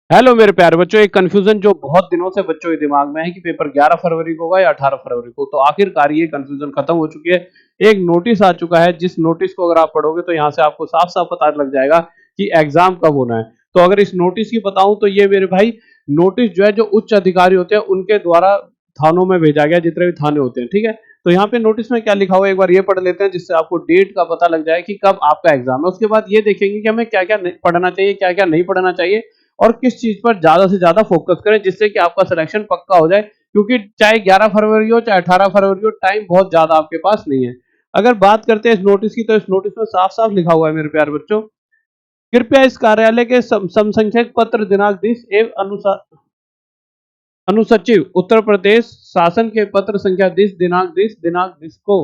Hello मेरे प्यारे बच्चों, एक कंफ्यूजन जो बहुत दिनों से बच्चों के दिमाग में है कि पेपर 11 फरवरी को होगा या 18 फरवरी को। तो आखिरकार ये कंफ्यूजन खत्म हो चुकी है। एक नोटिस आ चुका है, जिस नोटिस को अगर आप पढ़ोगे तो यहाँ से आपको साफ साफ पता लग जाएगा कि एग्जाम कब होना है। तो अगर इस नोटिस की बताऊं तो ये मेरे भाई नोटिस जो है, जो उच्च अधिकारी होते हैं उनके द्वारा थानों में भेजा गया, जितने भी थाने होते हैं। ठीक है, तो यहाँ पे नोटिस में क्या लिखा हुआ है एक बार ये पढ़ लेते हैं, जिससे आपको डेट का पता लग जाए कि कब आपका एग्जाम है। उसके बाद ये देखेंगे कि हमें क्या क्या पढ़ना चाहिए, क्या क्या नहीं पढ़ना चाहिए, और किस चीज पर ज्यादा से ज्यादा फोकस करें, जिससे कि आपका सिलेक्शन पक्का हो जाए। क्योंकि चाहे 11 फरवरी हो चाहे 18 फरवरी हो, टाइम बहुत ज्यादा आपके पास नहीं है। अगर बात करते हैं इस नोटिस की, तो इस नोटिस में साफ साफ लिखा हुआ है मेरे प्यारे बच्चों, कृपया इस कार्यालय के समसंख्यक पत्र दिनांक 20 एवं अनुसचिव उत्तर प्रदेश शासन के पत्र संख्या 10 को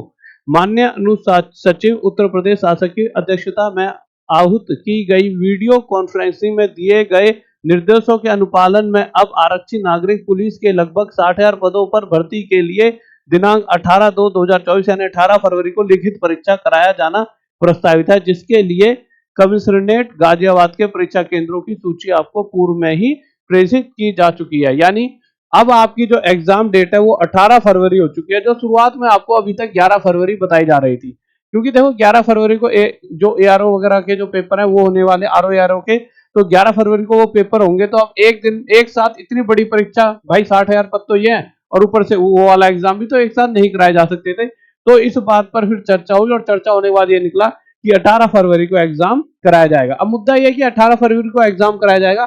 मान्य अनुसचिव उत्तर प्रदेश शासन की अध्यक्षता में आहूत की गई वीडियो कॉन्फ्रेंसिंग में दिए गए निर्देशों के अनुपालन में अब आरक्षित नागरिक पुलिस के लगभग 60,000 पदों पर भर्ती के लिए दिनांक 18/2/2024 यानी 18 फरवरी को लिखित परीक्षा कराया जाना प्रस्तावित है, जिसके लिए कमिश्नरेट गाजियाबाद के परीक्षा केंद्रों की सूची आपको पूर्व में ही प्रेषित की जा चुकी है। यानी अब आपकी जो एग्जाम डेट है वो 18 फरवरी हो चुकी है, जो शुरुआत में आपको अभी तक 11 फरवरी बताई जा रही थी। क्योंकि देखो 11 फरवरी को जो एआरओ वगैरह के जो पेपर है वो होने वाले, आरओ एआरओ के, तो 11 फरवरी को वो पेपर होंगे। तो अब एक दिन एक साथ इतनी बड़ी परीक्षा, भाई 60,000 पद तो ये है, और ऊपर से वो वाला एग्जाम भी तो एक साथ नहीं कराए जा सकते थे। तो इस बात पर फिर चर्चा हुई, और चर्चा होने के बाद ये निकला कि 18 फरवरी को एग्जाम कराया जाएगा। अब मुद्दा यह है कि 18 फरवरी को एग्जाम कराया जाएगा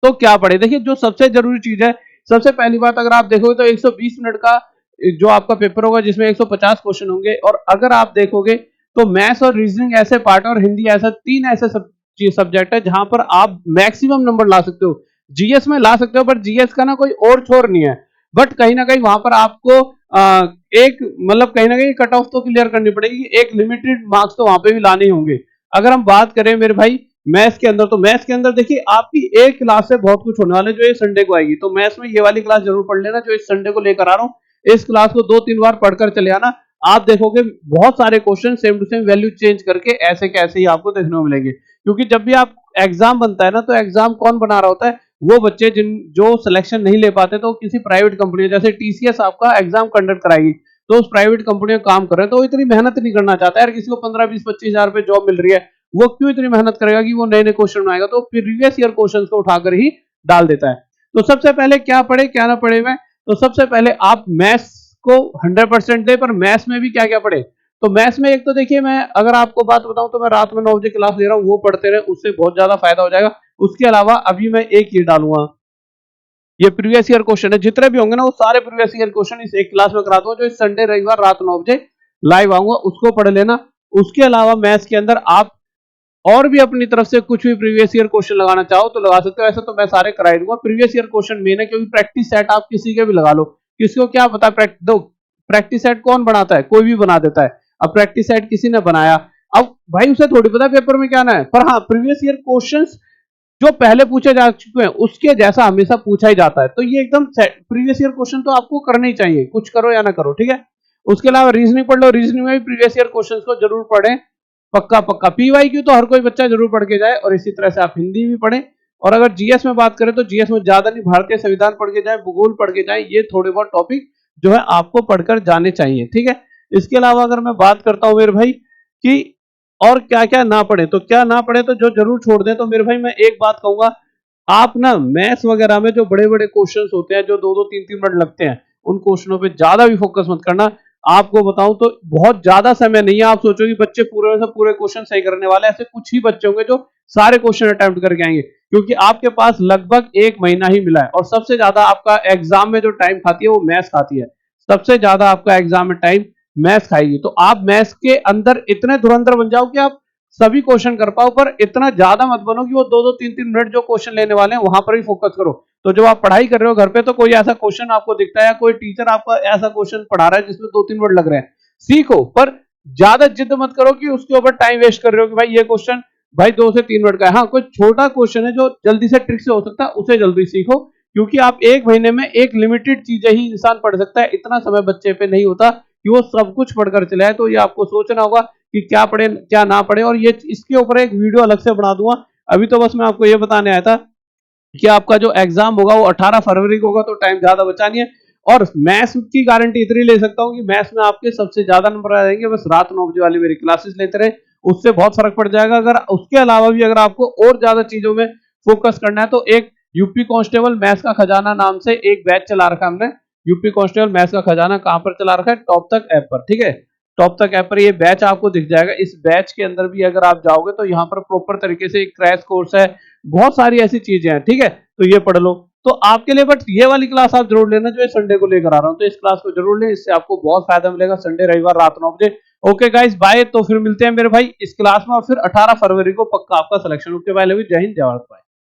तो क्या पढ़े। देखिए, जो सबसे जरूरी चीज है, सबसे पहली बात, अगर आप देखोगे तो 120 मिनट का जो आपका पेपर होगा, जिसमें 150 क्वेश्चन होंगे। और अगर आप देखोगे तो मैथ्स और रीजनिंग ऐसे पार्ट है, और हिंदी ऐसा, तीन ऐसे सब्जेक्ट है जहां पर आप मैक्सिमम नंबर ला सकते हो। जीएस में ला सकते हो, पर जीएस का ना कोई और छोर नहीं है। बट कहीं ना कहीं वहां पर आपको एक मतलब कहीं ना कहीं कट ऑफ तो क्लियर करनी पड़ेगी, एक लिमिटेड मार्क्स तो वहां पे भी लाने होंगे। अगर हम बात करें मेरे भाई मैथ्स के अंदर, तो मैथ्स के अंदर देखिए आपकी एक क्लास से बहुत कुछ होने वाला है, जो ये संडे को आएगी। तो मैथ्स में ये वाली क्लास जरूर पढ़ लेना, जो इस संडे को लेकर आ रहा हूँ। इस क्लास को 2-3 बार पढ़कर चले आना। आप देखोगे बहुत सारे question same to same value change करके ऐसे कैसे ही आपको देखने को मिलेंगे। क्योंकि जब भी आप एग्जाम बनता है ना, तो एग्जाम कौन बना रहा होता है? वो बच्चे जो सिलेक्शन नहीं ले पाते, तो किसी प्राइवेट कंपनी, जैसे टीसीएस आपका एग्जाम कंडक्ट कराएगी, तो उस प्राइवेट कंपनी में काम कर रहे हैं, तो वो इतनी मेहनत नहीं करना चाहता है। किसी को 15-20-25 हजार रुपए जॉब मिल रही है, वो क्यों इतनी मेहनत करेगा कि वो नए नए क्वेश्चन बनाएगा? तो प्रीवियस ईयर क्वेश्चन को उठाकर ही डाल देता है। तो सबसे पहले क्या पढ़े क्या ना पढ़े मैं, तो सबसे पहले आप मैथ्स को 100% दे, पर मैथ्स में भी क्या क्या पढ़े। तो मैथ्स में एक तो देखिए, मैं अगर आपको बात बताऊं तो मैं रात में 9 बजे क्लास ले रहा हूँ, वो पढ़ते रहे, उससे बहुत ज्यादा फायदा हो जाएगा। उसके अलावा अभी मैं एक ये डालूंगा, ये प्रीवियस ईयर क्वेश्चन है, जितने भी होंगे ना वो सारे प्रीवियस ईयर क्वेश्चन इस एक क्लास में करा दूंगा, जो इस संडे रविवार रात 9 बजे लाइव आऊंगा, उसको पढ़ लेना। उसके अलावा मैथ्स के अंदर आप और भी अपनी तरफ से कुछ भी प्रीवियस ईयर क्वेश्चन लगाना चाहो तो लगा सकते हो। ऐसा तो मैं सारे करा ही दूंगा। प्रीवियस ईयर क्वेश्चन मेन है, क्योंकि प्रैक्टिस सेट आप किसी के भी लगा लो, किसको क्या पता। प्रैक्टिस सेट कौन बनाता है? कोई भी बना देता है। अब प्रैक्टिस सेट किसी ने बनाया, अब भाई उसे थोड़ी पता पेपर में क्या आना है, पर हाँ प्रीवियस ईयर क्वेश्चंस जो पहले पूछे जा चुके हैं उसके जैसा हमेशा पूछा ही जाता है। तो ये एकदम प्रीवियस ईयर क्वेश्चन तो आपको करने ही चाहिए, कुछ करो या ना करो, ठीक है। उसके अलावा रीजनिंग पढ़ लो, रीजनिंग में भी प्रीवियस ईयर क्वेश्चंस को जरूर पढ़ें, पक्का पक्का। पीवाई क्यू तो हर कोई बच्चा जरूर पढ़ के जाए, और इसी तरह से आप हिंदी भी पढ़ें। और अगर जीएस में बात करें तो जीएस में ज्यादा नहीं, भारतीय संविधान पढ़ के जाए, भूगोल पढ़ के जाए, ये थोड़े बहुत टॉपिक जो है आपको पढ़कर जाने चाहिए, ठीक है। इसके अलावा अगर मैं बात करता हूं मेरे भाई कि और क्या क्या ना पढ़े, तो क्या ना पढ़े, तो जो जरूर छोड़ दें, तो मेरे भाई मैं एक बात कहूंगा, आप ना मैथ्स वगैरह में जो बड़े बड़े क्वेश्चंस होते हैं, जो 2-2 3-3 मिनट लगते हैं, उन क्वेश्चनों पे ज्यादा भी फोकस मत करना। आपको बताऊं तो बहुत ज्यादा समय नहीं है। आप सोचो कि बच्चे पूरे से पूरे क्वेश्चन सही करने वाले, ऐसे कुछ ही बच्चे होंगे जो सारे क्वेश्चन अटेम्प्ट करके आएंगे, क्योंकि आपके पास लगभग 1 महीना ही मिला है। और सबसे ज्यादा आपका एग्जाम में जो टाइम खाती है वो मैथ्स खाती है, सबसे ज्यादा आपका एग्जाम में टाइम मैथ्स खाएगी। तो आप मैथ्स के अंदर इतने धुरंधर बन जाओ कि आप सभी क्वेश्चन कर पाओ, पर इतना ज्यादा मत बनो कि वो 2-2 3-3 मिनट जो क्वेश्चन लेने वाले हैं वहां पर ही फोकस करो। तो जब आप पढ़ाई कर रहे हो घर पे, तो कोई ऐसा क्वेश्चन आपको दिखता है या कोई टीचर आपका ऐसा क्वेश्चन पढ़ा रहा है जिसमें 2-3 मिनट लग रहे हैं, सीखो, पर ज्यादा जिद मत करो कि उसके ऊपर टाइम वेस्ट कर रहे हो कि भाई ये क्वेश्चन भाई 2 से 3 मिनट का है। हाँ, कोई छोटा क्वेश्चन है जो जल्दी से ट्रिक से हो सकता है, उसे जल्दी सीखो। क्योंकि आप 1 महीने में एक लिमिटेड चीजें ही इंसान पढ़ सकता है, इतना समय बच्चे पे नहीं होता कि वो सब कुछ पढ़कर चले आए। तो ये आपको सोचना होगा कि क्या पढ़े क्या ना पढ़े, और ये इसके ऊपर एक वीडियो अलग से बना दूंगा। अभी तो बस मैं आपको ये बताने आया था कि आपका जो एग्जाम होगा वो 18 फरवरी को होगा, तो टाइम ज्यादा बचा नहीं है। और मैथ्स की गारंटी इतनी ले सकता हूँ कि मैथ्स में आपके सबसे ज्यादा नंबर आ जाएंगे, बस रात 9 बजे वाली मेरी क्लासेस लेते रहे, उससे बहुत फर्क पड़ जाएगा। अगर उसके अलावा भी अगर आपको और ज्यादा चीजों में फोकस करना है तो एक यूपी कांस्टेबल मैथ्स का खजाना नाम से एक बैच चला रखा है हमने। यूपी कांस्टेबल मैथ्स का खजाना कहां पर चला रखा है? टॉप तक ऐप पर, ठीक है। टॉप तक ऐप पर ये बैच आपको दिख जाएगा। इस बैच के अंदर भी अगर आप जाओगे तो यहाँ पर प्रॉपर तरीके से एक क्रैश कोर्स है, बहुत सारी ऐसी चीजें हैं, ठीक है। तो ये पढ़ लो तो आपके लिए, बट ये वाली क्लास आप जरूर लेना जो संडे को लेकर आ रहा हूं, तो इस क्लास को जरूर लें, इससे आपको बहुत फायदा मिलेगा संडे रविवार रात 9 बजे। Okay guys, bye. तो फिर मिलते हैं मेरे भाई इस क्लास में, और फिर 18 फरवरी को पक्का आपका selection. Okay bye, love you, जय हिंद, जय भारत, बाय।